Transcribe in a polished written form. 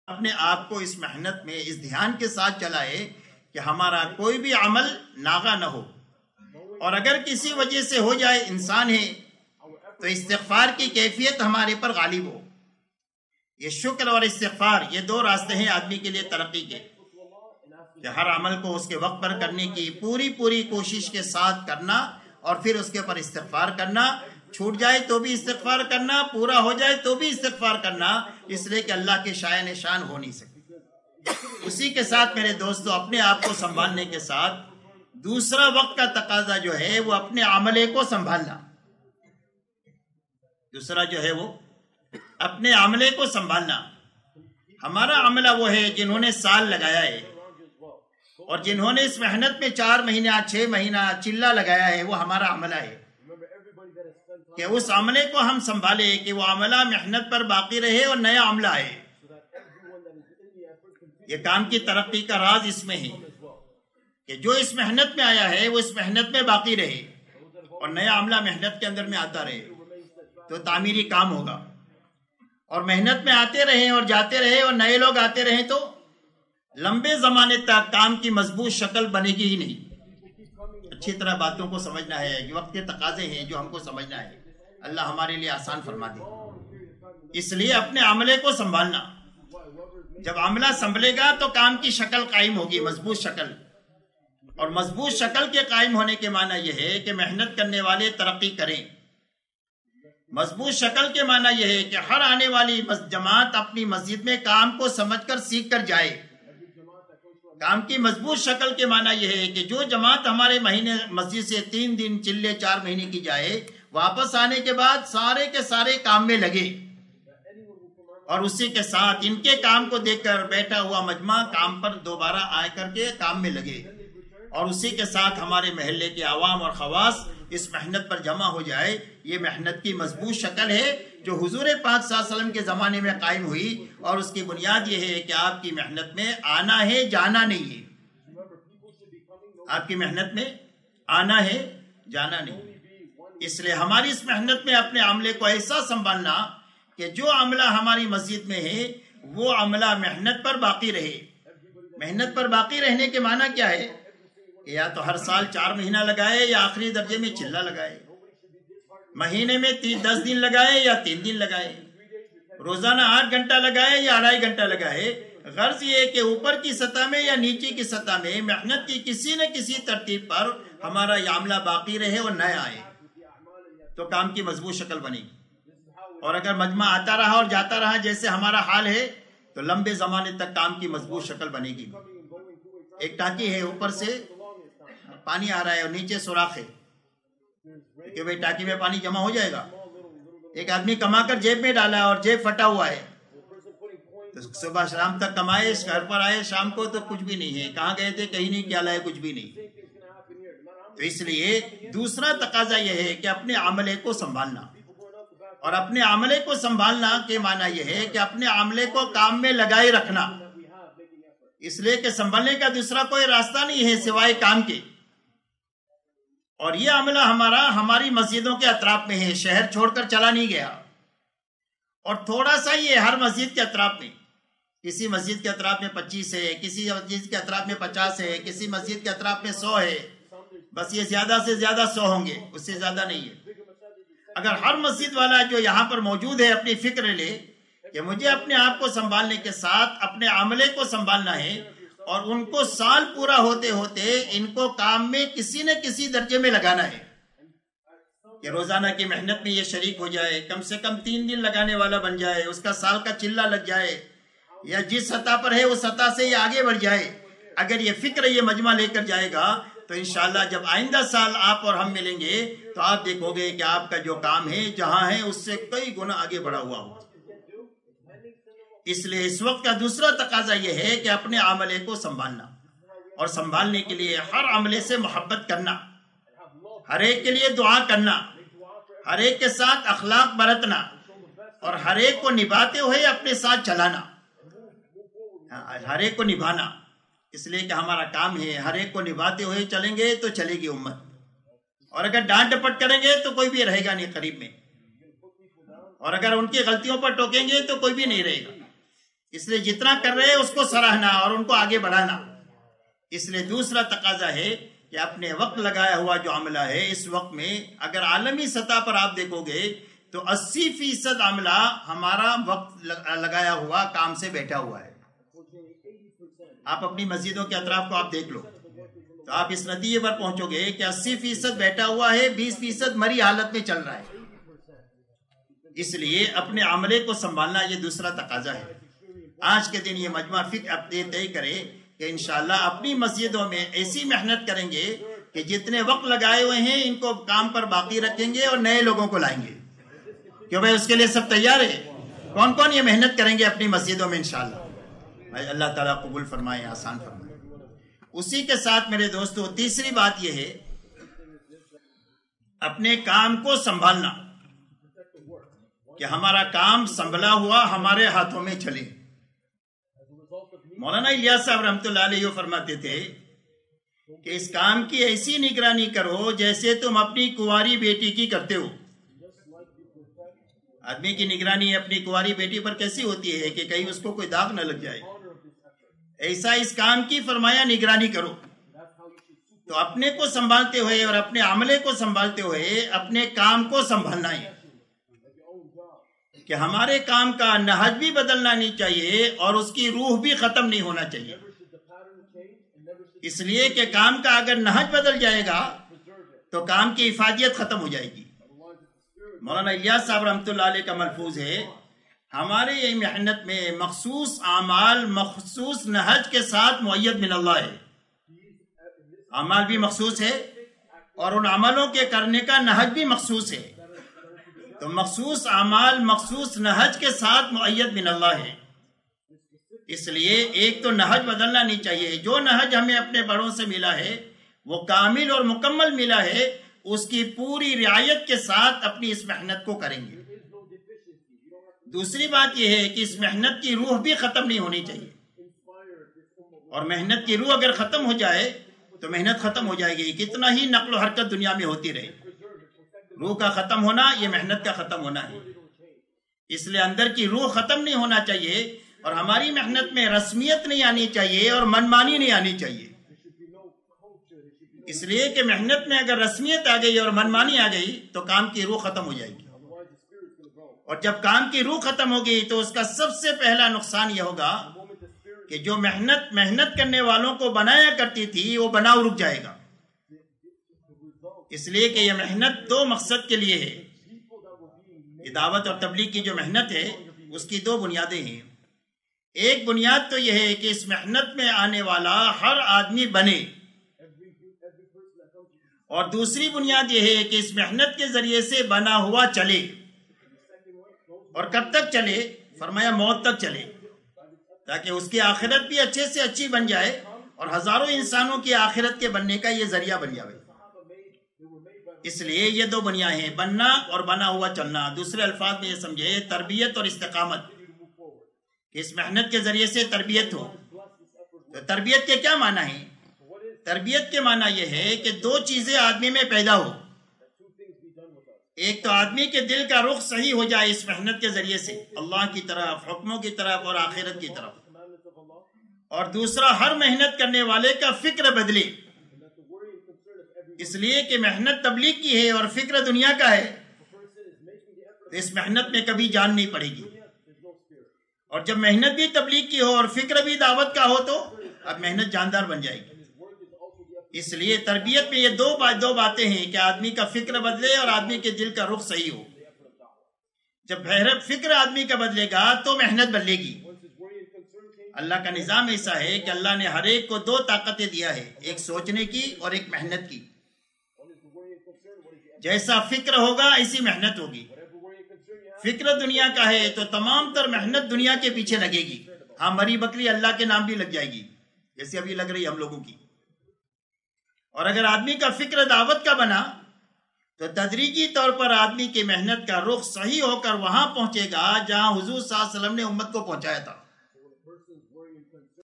اپنے آپ کو اس محنت میں اس دھیان کے ساتھ چلائے کہ ہمارا کوئی بھی عمل ناغا نہ ہو، اور اگر کسی وجہ سے ہو جائے، انسان ہے تو استغفار کی کیفیت ہمارے پر غالب ہو۔ یہ شکر اور استغفار، یہ دو راستے ہیں آدمی کے لیے ترقی کے، کہ ہر عمل کو اس کے وقت پر کرنے کی پوری کوشش کے ساتھ کرنا، اور پھر اس کے اوپر استغفار کرنا، چھوٹ جائے تو بھی استغفار کرنا، پورا ہو جائے تو بھی استغفار کرنا، اس لیے کہ اللہ کے شائن شان ہو نہیں سکتے۔ اسی کے ساتھ میرے دوستو، اپنے آپ کو سنبھالنے کے ساتھ دوسرا وقت کا تقاضا جو ہے وہ اپنے عملے کو سنبھالنا۔ دوسرا جو ہے وہ اپنے عملے کو سنبھالنا۔ ہمارا عملہ وہ ہے جنہوں نے سال لگایا ہے، اور جنہوں نے اس محنت میں 4 مہینہ 6 مہینہ چلہ لگایا ہے، وہ ہمارا عملہ ہے کہ اس عملے کو ہم سنبھالے، کہ وہ عملہ محنت پر باقی رہے اور نیا عملہ ہے۔ یہ کام کی ترقی کا راز اس میں ہے کہ جو اس محنت میں آیا ہے وہ اس محنت میں باقی رہے، اور نیا عملہ محنت کے اندر میں آتا رہے، تو تعمیری کام ہوگا۔ اور محنت میں آتے رہیں اور جاتے رہے اور نئے لوگ آتے رہیں تو لمبے زمانے تک کام کی مضبوط شکل بنے گی ہی نہیں۔ اچھی طرح باتوں کو سمجھنا ہے کہ وقت کے تقاضے ہیں جو ہم کو سمجھنا ہے۔ اللہ ہمارے لیے آسان فرما دے۔ اس لیے اپنے عملے کو سنبھالنا۔ جب عملہ سنبھلے گا تو کام کی شکل قائم ہوگی، مضبوط شکل۔ اور مضبوط شکل کے قائم ہونے کے معنی یہ ہے کہ محنت کرنے والے ترقی کریں۔ مضبوط شکل کے معنی یہ ہے کہ ہر آنے والی جماعت اپنی مسجد میں کام کو سمجھ کر سیکھ کر جائے۔ کام کی مضبوط شکل کے معنی یہ ہے کہ جو جماعت ہمارے مہینے مسجد سے 3 دن چلے 4 مہینے کی جائے، واپس آنے کے بعد سارے کے سارے کام میں لگے، اور اسی کے ساتھ ان کے کام کو دیکھ کر بیٹھا ہوا مجمع کام پر دوبارہ آ کر کے کام میں لگے، اور اسی کے ساتھ ہمارے محلے کے عوام اور خواص اس محنت پر جمع ہو جائے۔ یہ محنت کی مضبوط شکل ہے جو حضور پاک صلی اللہ علیہ وسلم کے زمانے میں قائم ہوئی، اور اس کی بنیاد یہ ہے کہ آپ کی محنت میں آنا ہے، جانا نہیں ہے۔ آپ کی محنت میں آنا ہے، جانا نہیں ہے۔ اس لیے ہماری اس محنت میں اپنے عملے کو ایسا سنبھالنا کہ جو عملہ ہماری مسجد میں ہے وہ عملہ محنت پر باقی رہے۔ محنت پر باقی رہنے کے معنی کیا ہے؟ یا تو ہر سال 4 مہینہ لگائے، یا آخری درجے میں چلہ لگائے، مہینے میں 10 دن لگائے یا 3 دن لگائے، روزانہ 8 گھنٹہ لگائے یا 2.5 گھنٹہ لگائے۔ غرض یہ ہے کہ اوپر کی سطح میں یا نیچے کی سطح میں محنت کی کسی نہ کسی ترتیب پر ہمارا یہ عملہ باقی رہے اور نیا آئے، تو کام کی مضبوط شکل بنے گی۔ اور اگر مجمع آتا رہا اور جاتا رہا جیسے ہمارا حال ہے، تو لمبے زمانے تک کام کی مضبوط شکل بنے گی۔ ایک ٹانکی ہے، اوپر سے پانی آ رہا ہے اور نیچے سوراخ ہے کہ بھئی ٹانکی میں پانی جمع ہو جائے گا۔ ایک آدمی کما کر جیب میں ڈالا اور جیب پھٹا ہوا ہے، تو صبح شام تک کمائے، گھر پر آئے شام کو تو کچھ بھی نہیں ہے، کہاں گئے تھے کہیں نہیں، کیا لائے کچھ بھی نہیں۔ تو اس لیے دوسرا تقاضا یہ ہے کہ اپنے عملے کو سنبھالنا، اور اپنے عملے کو سنبھالنا کے معنی یہ ہے کہ اپنے عملے کو کام میں لگائے رکھنا۔ اس لیے کہ سنبھلنے کا دوسرا کوئی راستہ نہیں ہے سوائے کام کے۔ اور یہ عملہ ہماری مسجدوں کے اطراف میں ہے، شہر چھوڑ کر چلا نہیں گیا، اور تھوڑا سا یہ ہر مسجد کے اطراف میں، کسی مسجد کے اطراف میں 25 ہے، کسی مسجد کے اطراف میں 50 ہے، کسی مسجد کے اطراف میں 100 ہے، بس یہ زیادہ سے زیادہ 100 ہوں گے، اس سے زیادہ نہیں ہے۔ اگر ہر مسجد والا جو یہاں پر موجود ہے اپنی فکر لے کہ مجھے اپنے آپ کو سنبھالنے کے ساتھ اپنے عملے کو سنبھالنا ہے، اور ان کو سال پورا ہوتے ہوتے ان کو کام میں کسی نہ کسی درجے میں لگانا ہے، کہ روزانہ کی محنت میں یہ شریک ہو جائے، کم سے کم 3 دن لگانے والا بن جائے، اس کا سال کا چلہ لگ جائے، یا جس سطح پر ہے اس سطح سے یہ آگے بڑھ جائے۔ اگر یہ فکر یہ مجمع لے کر جائے گا تو انشاءاللہ جب آئندہ سال آپ اور ہم ملیں گے تو آپ دیکھو گے کہ آپ کا جو کام ہے جہاں ہے اس سے کئی گنا آگے بڑھا ہوا ہو۔ اس لیے اس وقت کا دوسرا تقاضا یہ ہے کہ اپنے عملے کو سنبھالنا، اور سنبھالنے کے لیے ہر عملے سے محبت کرنا، ہر ایک کے لیے دعا کرنا، ہر ایک کے ساتھ اخلاق برتنا، اور ہر ایک کو نبھاتے ہوئے اپنے ساتھ چلانا، ہر ایک کو نبھانا۔ اس لیے کہ ہمارا کام ہے، ہر ایک کو نبھاتے ہوئے چلیں گے تو چلے گی امت، اور اگر ڈانٹ ڈپٹ کریں گے تو کوئی بھی رہے گا نہیں قریب میں، اور اگر ان کی غلطیوں پر ٹوکیں گے تو کوئی بھی نہیں رہے گا۔ اس لیے جتنا کر رہے ہیں اس کو سراہنا اور ان کو آگے بڑھانا. اس لیے دوسرا تقاضا ہے کہ اپنے وقت لگایا ہوا جو عملہ ہے، اس وقت میں اگر عالمی سطح پر آپ دیکھو گے تو 80% عملہ ہمارا وقت لگایا ہوا کام سے بیٹھا ہوا ہے. آپ اپنی مسجدوں کے اطراف کو آپ دیکھ لو تو آپ اس نتیجے پر پہنچو گے کہ 80% بیٹھا ہوا ہے، 20% مری حالت میں چل رہا ہے. اس لیے اپنے عملے کو سنبھالنا یہ دوسرا تقاضا ہے. آج کے دن یہ مجمع فکر اپنے طے کرے کہ انشاءاللہ اپنی مسجدوں میں ایسی محنت کریں گے کہ جتنے وقت لگائے ہوئے ہیں ان کو کام پر باقی رکھیں گے اور نئے لوگوں کو لائیں گے. کیوں بھائی اس کے لیے سب تیار ہے؟ کون کون یہ محنت کریں گے اپنی مسجدوں میں انشاءاللہ؟ اللہ تعالیٰ قبول فرمائے، آسان فرمائے. اسی کے ساتھ میرے دوستو تیسری بات یہ ہے اپنے کام کو سنبھالنا، کہ ہمارا کام سنبھلا ہوا ہمارے ہاتھوں میں چلے. مولانا الیاس صاحب رحمۃ اللہ علیہ فرماتے تھے کہ اس کام کی ایسی نگرانی کرو جیسے تم اپنی کنواری بیٹی کی کرتے ہو. آدمی کی نگرانی اپنی کنواری بیٹی پر کیسی ہوتی ہے کہ کہیں اس کو کوئی داغ نہ لگ جائے، ایسا اس کام کی فرمایا نگرانی کرو. تو اپنے کو سنبھالتے ہوئے اور اپنے عملے کو سنبھالتے ہوئے اپنے کام کو سنبھالنا ہے کہ ہمارے کام کا نہج بھی بدلنا نہیں چاہیے اور اس کی روح بھی ختم نہیں ہونا چاہیے. اس لیے کہ کام کا اگر نہج بدل جائے گا تو کام کی افادیت ختم ہو جائے گی. مولانا الیاس صاحب رحمۃ اللہ علیہ کا ملفوظ ہے ہمارے یہ محنت میں مخصوص اعمال مخصوص نہج کے ساتھ معید من اللہ ہے. اعمال بھی مخصوص ہے اور ان عملوں کے کرنے کا نہج بھی مخصوص ہے. تو مخصوص اعمال مخصوص نہج کے ساتھ معید من اللہ ہے. اس لیے ایک تو نہج بدلنا نہیں چاہیے. جو نہج ہمیں اپنے بڑوں سے ملا ہے وہ کامل اور مکمل ملا ہے، اس کی پوری رعایت کے ساتھ اپنی اس محنت کو کریں گے. دوسری بات یہ ہے کہ اس محنت کی روح بھی ختم نہیں ہونی چاہیے. اور محنت کی روح اگر ختم ہو جائے تو محنت ختم ہو جائے گی. کتنا ہی نقل و حرکت دنیا میں ہوتی رہے، روح کا ختم ہونا یہ محنت کا ختم ہونا ہے. اس لیے اندر کی روح ختم نہیں ہونا چاہیے اور ہماری محنت میں رسمیت نہیں آنی چاہیے اور منمانی نہیں آنی چاہیے. اس لیے کہ محنت میں اگر رسمیت آ گئی اور منمانی آ گئی تو کام کی روح ختم ہو جائے گی. اور جب کام کی روح ختم ہوگی تو اس کا سب سے پہلا نقصان یہ ہوگا کہ جو محنت کرنے والوں کو بنایا کرتی تھی وہ بناؤ رک جائے گا. اس لیے کہ یہ محنت دو مقصد کے لیے ہے. یہ دعوت اور تبلیغ کی جو محنت ہے اس کی دو بنیادیں ہیں. ایک بنیاد تو یہ ہے کہ اس محنت میں آنے والا ہر آدمی بنے، اور دوسری بنیاد یہ ہے کہ اس محنت کے ذریعے سے بنا ہوا چلے. اور کب تک چلے؟ فرمایا موت تک چلے، تاکہ اس کی آخرت بھی اچھے سے اچھی بن جائے اور ہزاروں انسانوں کی آخرت کے بننے کا یہ ذریعہ بن جائے. اس لیے یہ دو بنیادیں ہیں، بننا اور بنا ہوا چلنا. دوسرے الفاظ میں یہ سمجھے تربیت اور استقامت، کہ اس محنت کے ذریعے سے تربیت ہو. تو تربیت کے کیا معنی ہیں؟ تربیت کے معنی یہ ہے کہ دو چیزیں آدمی میں پیدا ہو. ایک تو آدمی کے دل کا رخ صحیح ہو جائے اس محنت کے ذریعے سے اللہ کی طرف، حکموں کی طرف اور آخرت کی طرف. اور دوسرا ہر محنت کرنے والے کا فکر بدلے. اس لیے کہ محنت تبلیغ کی ہے اور فکر دنیا کا ہے، تو اس محنت میں کبھی جان نہیں پڑے گی. اور جب محنت بھی تبلیغ کی ہو اور فکر بھی دعوت کا ہو تو اب محنت جاندار بن جائے گی. اس لیے تربیت میں یہ دو باتیں ہیں کہ آدمی کا فکر بدلے اور آدمی کے دل کا رخ صحیح ہو. جب فکر آدمی کا بدلے گا تو محنت بدلے گی. اللہ کا نظام ایسا ہے کہ اللہ نے ہر ایک کو دو طاقتیں دیا ہے، ایک سوچنے کی اور ایک محنت کی. جیسا فکر ہوگا ایسی محنت ہوگی. فکر دنیا کا ہے تو تمام تر محنت دنیا کے پیچھے لگے گی. ہاں مری بکری اللہ کے نام بھی لگ جائے گی جیسے ابھی لگ رہی ہے ہم لوگوں کی. اور اگر آدمی کا فکر دعوت کا بنا تو تدریجی طور پر آدمی کی محنت کا رخ صحیح ہو کر وہاں پہنچے گا جہاں حضور صلی اللہ علیہ وسلم نے امت کو پہنچایا تھا.